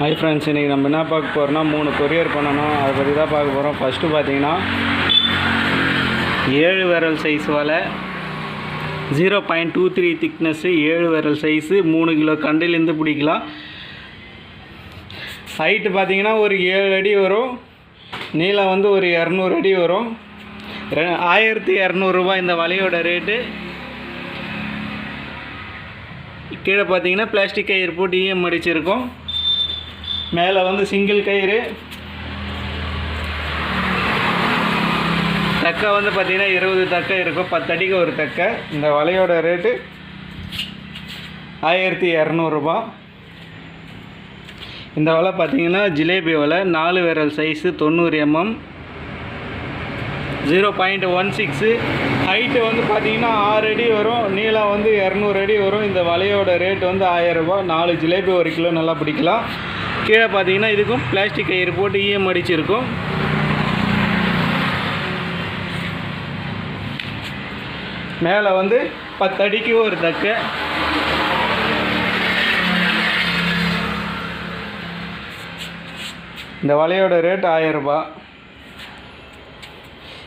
Hi friends, இன்றைக்கி நம்ம என்ன பார்க்க போகிறோம்னா 3 கொரியர் பண்ணணும். அதை பற்றி தான் பார்க்க போகிறோம். ஃபஸ்ட்டு பார்த்தீங்கன்னா 7 விரல் சைஸ் வலை, 0.23 திக்னஸ்ஸு, 7 விரல் சைஸு, 3 கிலோ கண்டிலேருந்து பிடிக்கலாம். ஹைட்டு பார்த்தீங்கன்னா ஒரு 7 அடி வரும், நீளம் வந்து ஒரு 200 அடி வரும். 1200 ரூபாய் இந்த வலையோட ரேட்டு. கீழே பார்த்தீங்கன்னா பிளாஸ்டிக் கயிறு போட்டு ஈயம் அடிச்சிருக்கோம். மேலே வந்து சிங்கிள் கயிறு. தக்கை வந்து பார்த்திங்கன்னா 20 தக்கை இருக்கும், 10 அடிக்கு ஒரு தக்கை. இந்த வலையோட ரேட்டு 1200 ரூபா. இந்த வலை பார்த்திங்கன்னா ஜிலேபி வலை, 4 விரல் சைஸு, 90 mm, 0.16. ஹைட்டு வந்து பார்த்திங்கன்னா 6 அடி வரும், நீளம் வந்து 200 அடி வரும். இந்த வலையோட ரேட் வந்து 1000 ரூபா. 4 ஜிலேபி 1 கிலோ நல்லா பிடிக்கலாம். கீழே பார்த்தீங்கன்னா இதுக்கும் பிளாஸ்டிக் கயிறு போட்டு ஈயம் அடிச்சிருக்கும். மேலே வந்து 10 அடிக்கு ஒரு தக்கை. இந்த வலையோட ரேட் 1000 ரூபா.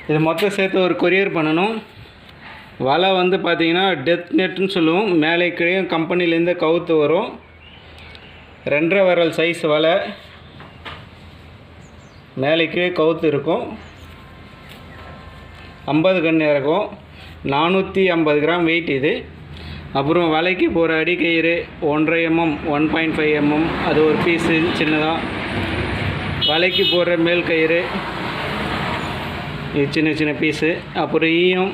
இது மொத்தம் சேர்த்து ஒரு கொரியர் பண்ணணும். வலை வந்து பார்த்திங்கன்னா டெத் நெட்டுன்னு சொல்லுவோம். மேலே கீழே கம்பெனிலேருந்து கவுத்து வரும். 2.5 விரல் சைஸ் வலை, மேலே கீழே கவுத்து இருக்கும். 50 கன்று இறக்கும். 450 கிராம் வெயிட் இது. அப்புறம் வலைக்கு போகிற அடிக்கயிறு 1.5 mm, 1.5 mm, அது ஒரு பீஸு சின்னதாக. வலைக்கு போடுற மேல் கயிறு இது சின்ன சின்ன பீஸு. அப்புறம் ஈயம்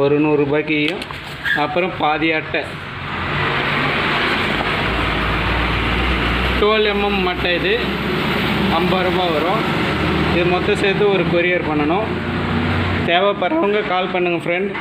ஒரு 100 ரூபாய்க்கு ஈயம். அப்புறம் பாதி அட்டை 12 mm மட்டை, இது 50 ரூபா வரும். இது மொத்தம் சேர்த்து ஒரு கொரியர் பண்ணணும். தேவைப்படுறவங்க கால் பண்ணுங்கள் ஃப்ரெண்ட்.